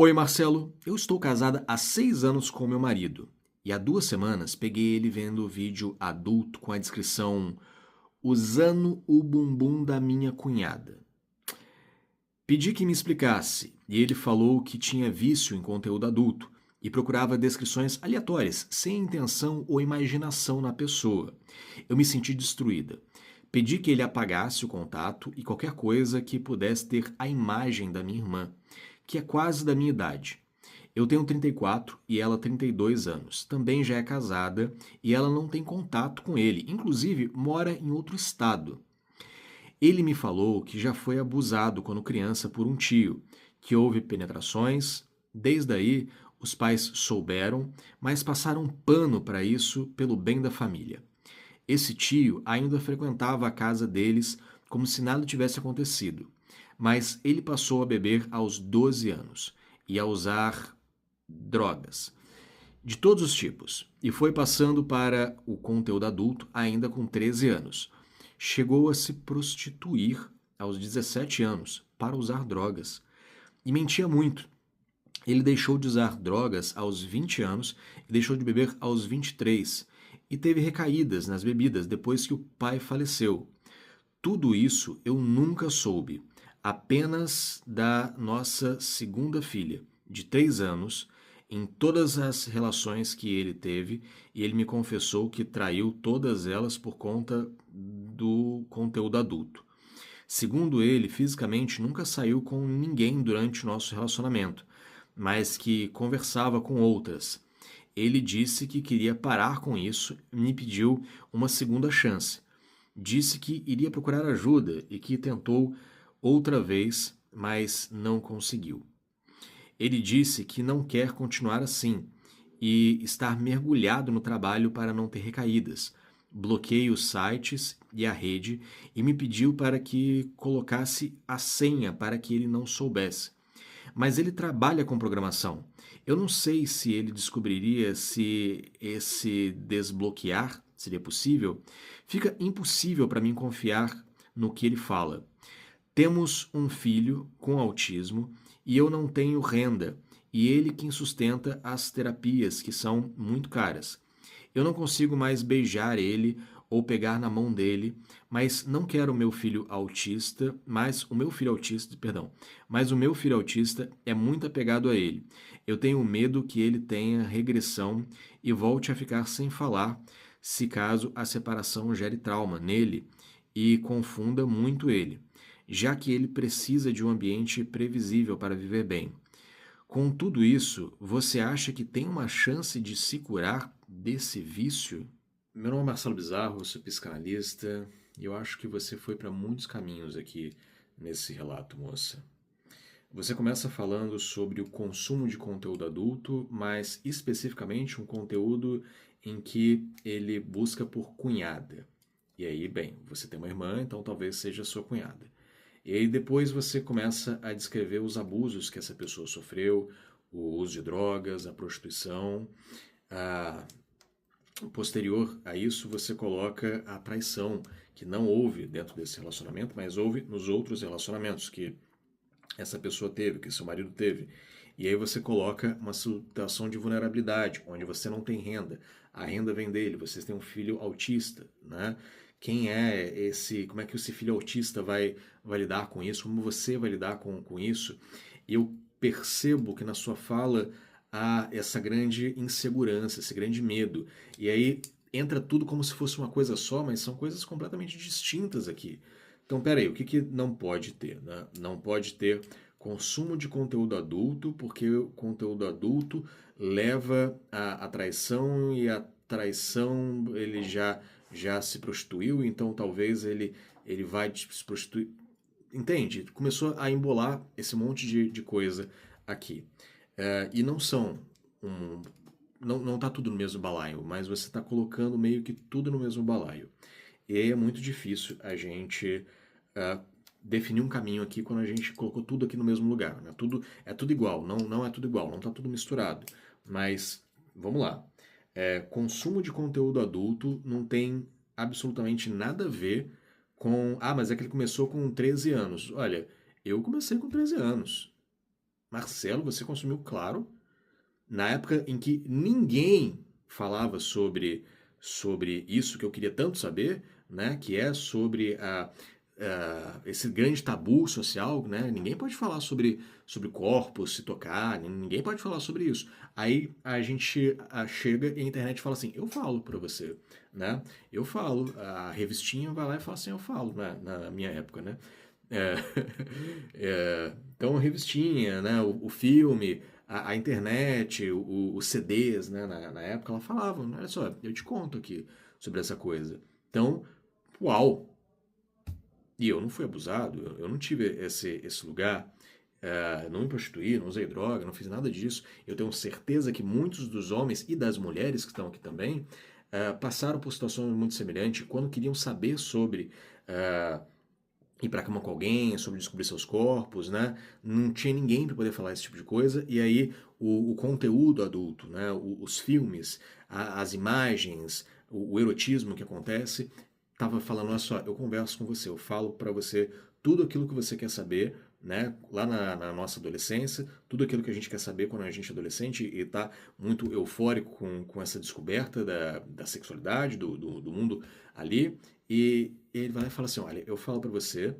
Oi, Marcelo. Eu estou casada há 6 anos com meu marido. E há 2 semanas peguei ele vendo o vídeo adulto com a descrição usando o bumbum da minha cunhada. Pedi que me explicasse e ele falou que tinha vício em conteúdo adulto e procurava descrições aleatórias, sem intenção ou imaginação na pessoa. Eu me senti destruída. Pedi que ele apagasse o contato e qualquer coisa que pudesse ter a imagem da minha irmã, que é quase da minha idade. Eu tenho 34 e ela 32 anos. Também já é casada e ela não tem contato com ele, inclusive mora em outro estado. Ele me falou que já foi abusado quando criança por um tio, que houve penetrações. Desde aí, os pais souberam, mas passaram pano para isso pelo bem da família. Esse tio ainda frequentava a casa deles como se nada tivesse acontecido, mas ele passou a beber aos 12 anos e a usar drogas de todos os tipos, e foi passando para o conteúdo adulto ainda com 13 anos. Chegou a se prostituir aos 17 anos para usar drogas e mentia muito. Ele deixou de usar drogas aos 20 anos e deixou de beber aos 23 e teve recaídas nas bebidas depois que o pai faleceu. Tudo isso eu nunca soube, apenas da nossa segunda filha, de 3 anos, em todas as relações que ele teve, e ele me confessou que traiu todas elas por conta do conteúdo adulto. Segundo ele, fisicamente nunca saiu com ninguém durante o nosso relacionamento, mas que conversava com outras. Ele disse que queria parar com isso e me pediu uma segunda chance. Disse que iria procurar ajuda e que tentou outra vez, mas não conseguiu. Ele disse que não quer continuar assim e estar mergulhado no trabalho para não ter recaídas. Bloqueie os sites e a rede e me pediu para que colocasse a senha para que ele não soubesse. Mas ele trabalha com programação. Eu não sei se ele descobriria se esse desbloquear seria possível. Fica impossível para mim confiar no que ele fala. Temos um filho com autismo e eu não tenho renda, e ele quem sustenta as terapias que são muito caras. Eu não consigo mais beijar ele ou pegar na mão dele, mas não quero o meu filho autista, mas o meu filho autista é muito apegado a ele. Eu tenho medo que ele tenha regressão e volte a ficar sem falar, se caso a separação gere trauma nele e confunda muito ele, já que ele precisa de um ambiente previsível para viver bem. Com tudo isso, você acha que tem uma chance de se curar desse vício? Meu nome é Marcelo Bizarro, eu sou psicanalista e eu acho que você foi para muitos caminhos aqui nesse relato, moça. Você começa falando sobre o consumo de conteúdo adulto, mas especificamente um conteúdo em que ele busca por cunhada. E aí, bem, você tem uma irmã, então talvez seja sua cunhada. E aí depois você começa a descrever os abusos que essa pessoa sofreu, o uso de drogas, a prostituição. A... Posterior a isso, você coloca a traição, que não houve dentro desse relacionamento, mas houve nos outros relacionamentos que essa pessoa teve, que seu marido teve. E aí você coloca uma situação de vulnerabilidade, onde você não tem renda, a renda vem dele, você tem um filho autista, né? Quem é esse, como é que esse filho autista vai lidar com isso, como você vai lidar com isso? E eu percebo que na sua fala há essa grande insegurança, esse grande medo. E aí entra tudo como se fosse uma coisa só, mas são coisas completamente distintas aqui. Então, peraí, o que, que não pode ter? Né? Não pode ter consumo de conteúdo adulto, porque o conteúdo adulto leva à traição e a traição ele já se prostituiu, então talvez ele vai se prostituir. Entende? Começou a embolar esse monte de coisa aqui. E não são um, não está tudo no mesmo balaio, mas você está colocando meio que tudo no mesmo balaio. E aí é muito difícil a gente definir um caminho aqui quando a gente colocou tudo aqui no mesmo lugar. Né? É tudo igual, não é tudo igual, não está tudo misturado. Mas, vamos lá. Consumo de conteúdo adulto não tem absolutamente nada a ver com... Ah, mas é que ele começou com 13 anos. Olha, eu comecei com 13 anos. Marcelo, você consumiu, claro, na época em que ninguém falava sobre isso que eu queria tanto saber, né? Que é sobre esse grande tabu social, né? Ninguém pode falar sobre corpos, se tocar, ninguém pode falar sobre isso. Aí a gente chega e a internet fala assim, eu falo pra você, né? Eu falo, a revistinha vai lá e fala assim, eu falo, na minha época, né? É, então, a revistinha, né, o filme, a internet, os CDs, né, na época, ela falava, olha só, eu te conto aqui sobre essa coisa. Então, uau! E eu não fui abusado, eu não tive esse lugar, não me prostituí, não usei droga, não fiz nada disso. Eu tenho certeza que muitos dos homens e das mulheres que estão aqui também passaram por situações muito semelhantes quando queriam saber sobre ir pra cama com alguém, sobre descobrir seus corpos, né? Não tinha ninguém para poder falar esse tipo de coisa. E aí o conteúdo adulto, né? Os filmes, as imagens, o erotismo que acontece, tava falando, olha só, eu converso com você, eu falo para você tudo aquilo que você quer saber, né? Lá na nossa adolescência, tudo aquilo que a gente quer saber quando a gente é adolescente e tá muito eufórico com essa descoberta da sexualidade, do mundo ali. E ele vai lá e fala assim: olha, eu falo pra você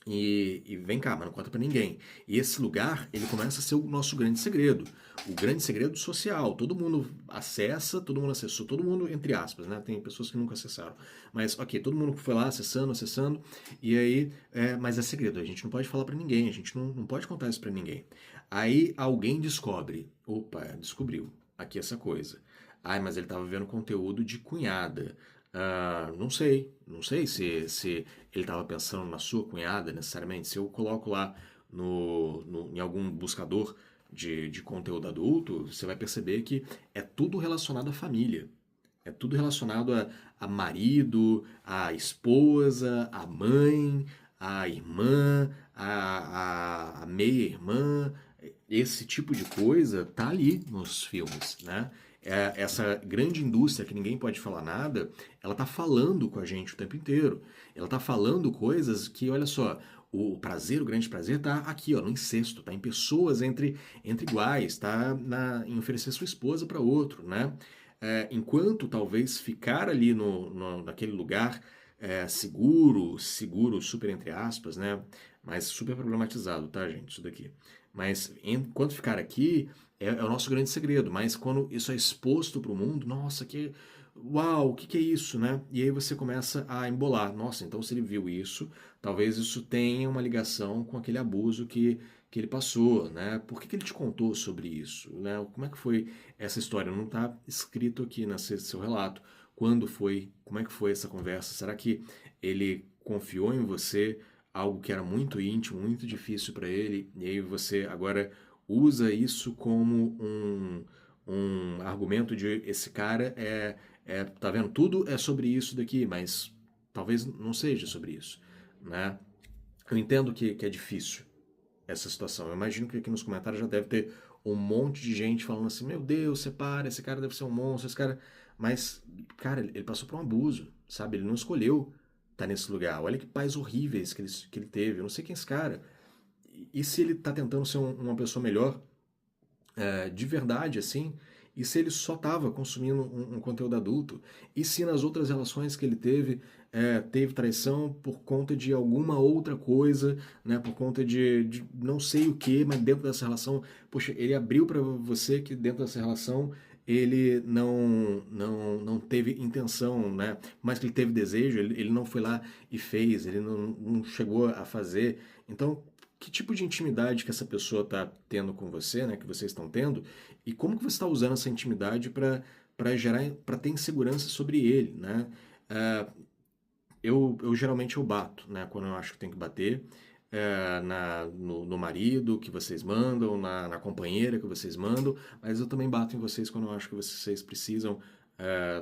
e vem cá, mas não conta pra ninguém. E esse lugar, ele começa a ser o nosso grande segredo. O grande segredo social. Todo mundo acessa, todo mundo acessou, todo mundo, entre aspas, né? Tem pessoas que nunca acessaram. Mas, ok, todo mundo foi lá acessando, acessando, e aí, mas é segredo, a gente não pode falar pra ninguém, a gente não pode contar isso pra ninguém. Aí alguém descobre, opa, descobriu aqui essa coisa. Ai, mas ele tava vendo conteúdo de cunhada. Não sei se ele estava pensando na sua cunhada necessariamente. Se eu coloco lá em algum buscador de conteúdo adulto, você vai perceber que é tudo relacionado à família. É tudo relacionado a marido, a esposa, a mãe, a irmã, a meia-irmã. Esse tipo de coisa tá ali nos filmes, né? Essa grande indústria que ninguém pode falar nada, ela tá falando com a gente o tempo inteiro. Ela tá falando coisas que, olha só, o prazer, o grande prazer tá aqui, ó, no incesto, tá em pessoas entre iguais, tá em oferecer sua esposa para outro, né? Enquanto talvez ficar ali naquele lugar seguro, super entre aspas, né? Mas super problematizado, tá, gente? Isso daqui. Mas enquanto ficar aqui é o nosso grande segredo. Mas quando isso é exposto para o mundo, nossa, uau, o que é isso, né? E aí você começa a embolar. Nossa, então se ele viu isso, talvez isso tenha uma ligação com aquele abuso que ele passou, né? Por que ele te contou sobre isso, né? Como é que foi essa história? Não está escrito aqui nesse seu relato. Quando foi? Como é que foi essa conversa? Será que ele confiou em você algo que era muito íntimo, muito difícil para ele, e aí você agora usa isso como um argumento de esse cara tá vendo? Tudo é sobre isso daqui, mas talvez não seja sobre isso, né? Eu entendo que é difícil essa situação. Eu imagino que aqui nos comentários já deve ter um monte de gente falando assim: meu Deus, separa, esse cara deve ser um monstro, esse cara. Mas, cara, ele passou por um abuso, sabe? Ele não escolheu estar nesse lugar. Olha que pais horríveis que ele teve. Eu não sei quem é esse cara. E se ele tá tentando ser uma pessoa melhor, de verdade, assim, e se ele só estava consumindo um conteúdo adulto, e se nas outras relações que ele teve traição por conta de alguma outra coisa, né, por conta de não sei o que, mas dentro dessa relação, poxa, ele abriu para você que dentro dessa relação ele não teve intenção, né? Mas que ele teve desejo, ele não foi lá e fez, ele não chegou a fazer. Então, que tipo de intimidade que essa pessoa está tendo com você, né, que vocês estão tendo, e como que você está usando essa intimidade para ter insegurança sobre ele, né? Ah, eu geralmente eu bato, né, quando eu acho que tem que bater, no marido que vocês mandam, na companheira que vocês mandam, mas eu também bato em vocês quando eu acho que vocês precisam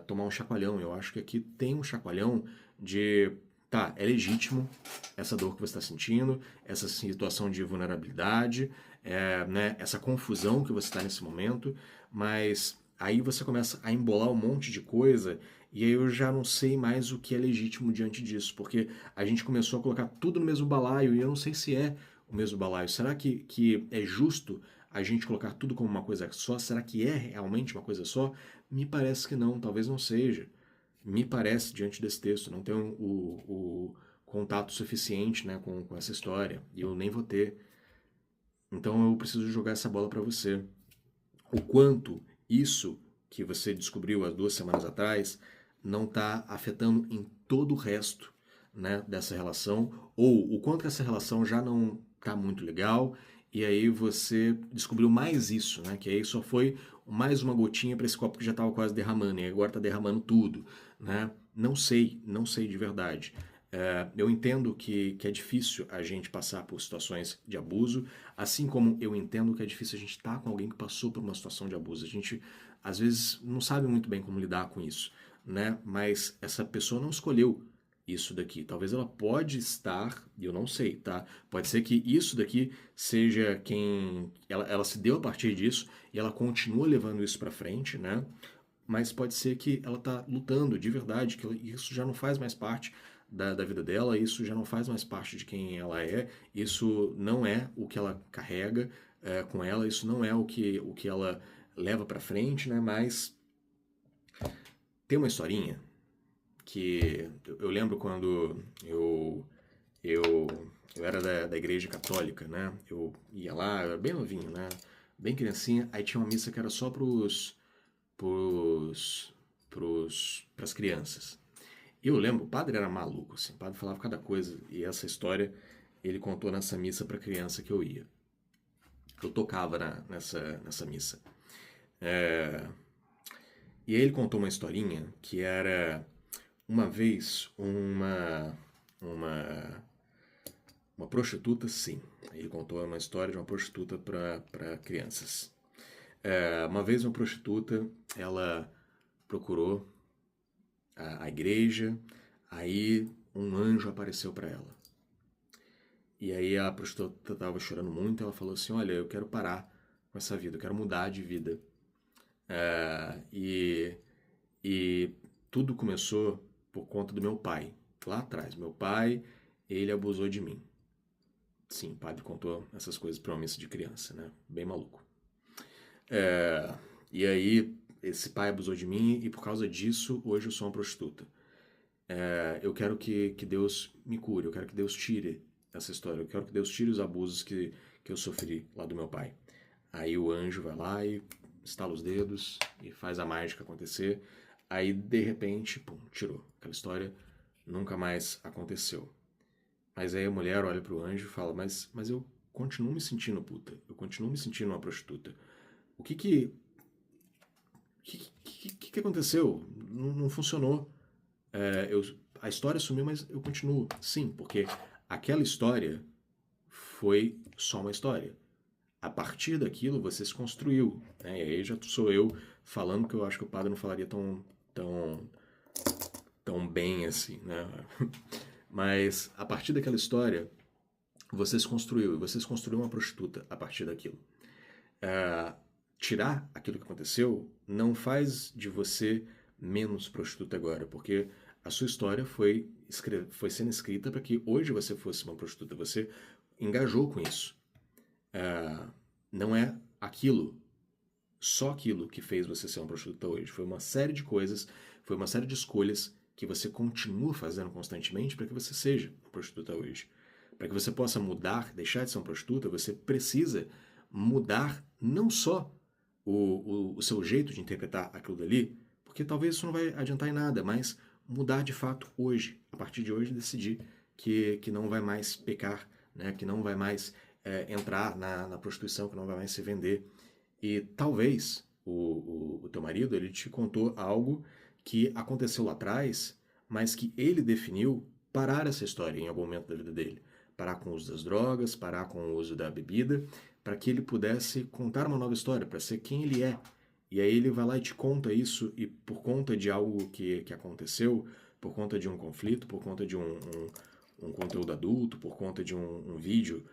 tomar um chacoalhão. Eu acho que aqui tem um chacoalhão de, tá, é legítimo essa dor que você está sentindo, essa situação de vulnerabilidade, né, essa confusão que você está nesse momento, mas aí você começa a embolar um monte de coisa e aí eu já não sei mais o que é legítimo diante disso, porque a gente começou a colocar tudo no mesmo balaio e eu não sei se é o mesmo balaio? Será que é justo a gente colocar tudo como uma coisa só? Será que é realmente uma coisa só? Me parece que não, talvez não seja. Me parece, diante desse texto, não tenho o contato suficiente, né, com essa história, e eu nem vou ter. Então eu preciso jogar essa bola para você. O quanto isso que você descobriu há 2 semanas atrás não está afetando em todo o resto, né, dessa relação, ou o quanto essa relação já não está muito legal, e aí você descobriu mais isso, né, que aí só foi mais uma gotinha para esse copo que já estava quase derramando, e agora está derramando tudo, né? Não sei, não sei de verdade. Eu entendo que é difícil a gente passar por situações de abuso, assim como eu entendo que é difícil a gente estar com alguém que passou por uma situação de abuso. A gente, às vezes, não sabe muito bem como lidar com isso, né? Mas essa pessoa não escolheu isso daqui. Talvez ela pode estar, e eu não sei, tá? Pode ser que isso daqui seja quem... Ela se deu a partir disso e ela continua levando isso pra frente, né? Mas pode ser que ela tá lutando de verdade, que isso já não faz mais parte da vida dela, isso já não faz mais parte de quem ela é, isso não é o que ela carrega com ela, isso não é o que ela leva pra frente, né? Mas tem uma historinha que eu lembro quando eu, eu era da igreja católica, né? Eu ia lá, eu era bem novinho, né? Bem criancinha, aí tinha uma missa que era só pras crianças. Eu lembro, o padre era maluco, assim, o padre falava cada coisa, e essa história ele contou nessa missa para criança que eu ia. Eu tocava nessa missa. É, e aí ele contou uma historinha que era uma vez uma, uma prostituta, sim. Ele contou uma história de uma prostituta para crianças. Uma vez uma prostituta, ela procurou a igreja, aí um anjo apareceu para ela. E aí a prostituta estava chorando muito, ela falou assim, olha, eu quero parar com essa vida, eu quero mudar de vida. É, e tudo começou por conta do meu pai, lá atrás. Meu pai, ele abusou de mim. Sim, o padre contou essas coisas para uma missa de criança, né? Bem maluco. É, e aí, esse pai abusou de mim e por causa disso, hoje eu sou uma prostituta. Eu quero que Deus me cure, eu quero que Deus tire essa história, eu quero que Deus tire os abusos que eu sofri lá do meu pai. Aí o anjo vai lá e estala os dedos e faz a mágica acontecer. Aí, de repente, pum, tirou. Aquela história nunca mais aconteceu. Mas aí a mulher olha pro anjo e fala, mas eu continuo me sentindo puta, eu continuo me sentindo uma prostituta. O que aconteceu? Não funcionou. A história sumiu, mas eu continuo. Sim, porque aquela história foi só uma história. A partir daquilo você se construiu. Né? E aí já sou eu falando que eu acho que o padre não falaria tão, tão bem assim. Né? Mas a partir daquela história você se construiu. E você se construiu uma prostituta a partir daquilo. Tirar aquilo que aconteceu não faz de você menos prostituta agora, porque a sua história foi sendo escrita para que hoje você fosse uma prostituta. Você engajou com isso. Não é aquilo, só aquilo que fez você ser uma prostituta hoje. Foi uma série de coisas, foi uma série de escolhas que você continua fazendo constantemente para que você seja uma prostituta hoje. Para que você possa mudar, deixar de ser uma prostituta, você precisa mudar não só o seu jeito de interpretar aquilo dali, porque talvez isso não vai adiantar em nada, mas mudar de fato hoje. A partir de hoje, decidir que não vai mais pecar, né? Que não vai mais entrar na prostituição, que não vai mais se vender. E talvez o teu marido ele te contou algo que aconteceu lá atrás, mas que ele definiu parar essa história em algum momento da vida dele. Parar com o uso das drogas, parar com o uso da bebida, para que ele pudesse contar uma nova história, para ser quem ele é. E aí ele vai lá e te conta isso, e por conta de algo que aconteceu, por conta de um conflito, por conta de um conteúdo adulto, por conta de um vídeo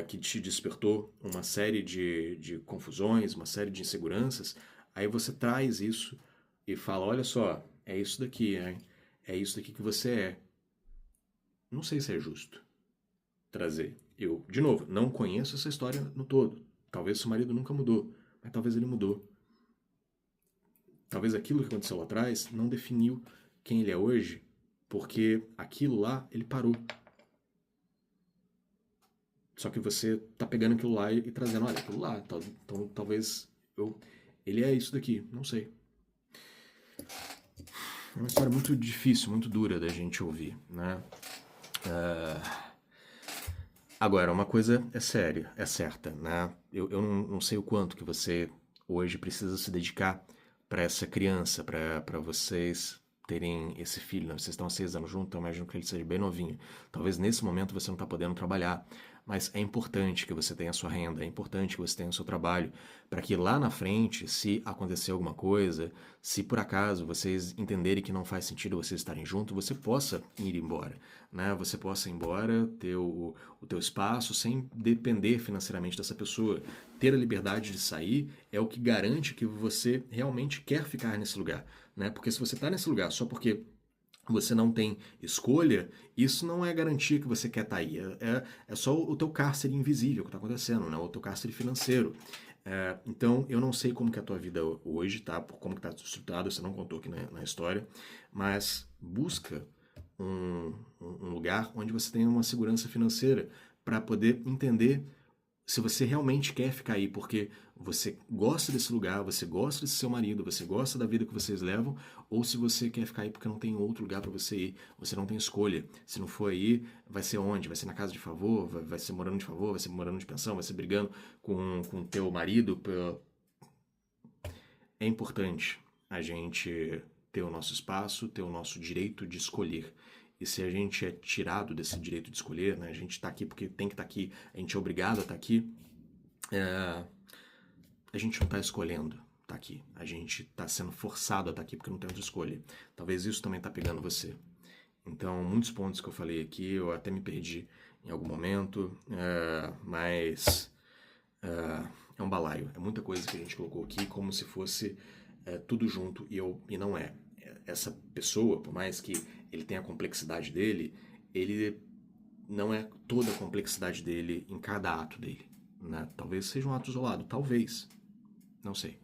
que te despertou uma série de confusões, uma série de inseguranças, aí você traz isso e fala, olha só, é isso daqui, hein? É isso daqui que você é. Não sei se é justo trazer Eu, de novo, não conheço essa história no todo. Talvez seu marido nunca mudou, mas talvez ele mudou. Talvez aquilo que aconteceu lá atrás não definiu quem ele é hoje, porque aquilo lá, ele parou. Só que você tá pegando aquilo lá e trazendo, olha, aquilo lá, então talvez ele é isso daqui, não sei. É uma história muito difícil, muito dura da gente ouvir, né? Agora, uma coisa é séria, é certa, né? Eu não sei o quanto que você hoje precisa se dedicar para essa criança, para vocês terem esse filho, né? Vocês estão há 6 anos juntos, então eu imagino que ele seja bem novinho. Talvez nesse momento você não está podendo trabalhar, mas é importante que você tenha a sua renda, é importante que você tenha o seu trabalho, para que lá na frente, se acontecer alguma coisa, se por acaso vocês entenderem que não faz sentido vocês estarem juntos, você possa ir embora, né? Você possa ir embora, ter o teu espaço sem depender financeiramente dessa pessoa. Ter a liberdade de sair é o que garante que você realmente quer ficar nesse lugar, né? Porque se você está nesse lugar só porque você não tem escolha, isso não é garantia que você quer estar aí. É só o teu cárcere invisível que está acontecendo, né? O teu cárcere financeiro. Então, eu não sei como que é a tua vida hoje, tá? Por como que está estruturado, você não contou aqui na história, mas busca um lugar onde você tenha uma segurança financeira para poder entender se você realmente quer ficar aí, porque você gosta desse lugar, você gosta desse seu marido, você gosta da vida que vocês levam, ou se você quer ficar aí porque não tem outro lugar para você ir, você não tem escolha. Se não for aí, vai ser onde? Vai ser na casa de favor? Vai ser morando de favor? Vai ser morando de pensão? Vai ser brigando com teu marido? É importante a gente ter o nosso espaço, ter o nosso direito de escolher. E se a gente é tirado desse direito de escolher, né, a gente está aqui porque tem que estar aqui, a gente é obrigado a estar aqui, a gente não está escolhendo estar aqui. A gente está sendo forçado a estar aqui porque não tem outra escolha. Talvez isso também está pegando você. Então, muitos pontos que eu falei aqui, eu até me perdi em algum momento, mas é um balaio. É muita coisa que a gente colocou aqui como se fosse tudo junto e não é. Essa pessoa, por mais que ele tenha a complexidade dele, ele não é toda a complexidade dele em cada ato dele, né? Talvez seja um ato isolado, talvez. Não sei.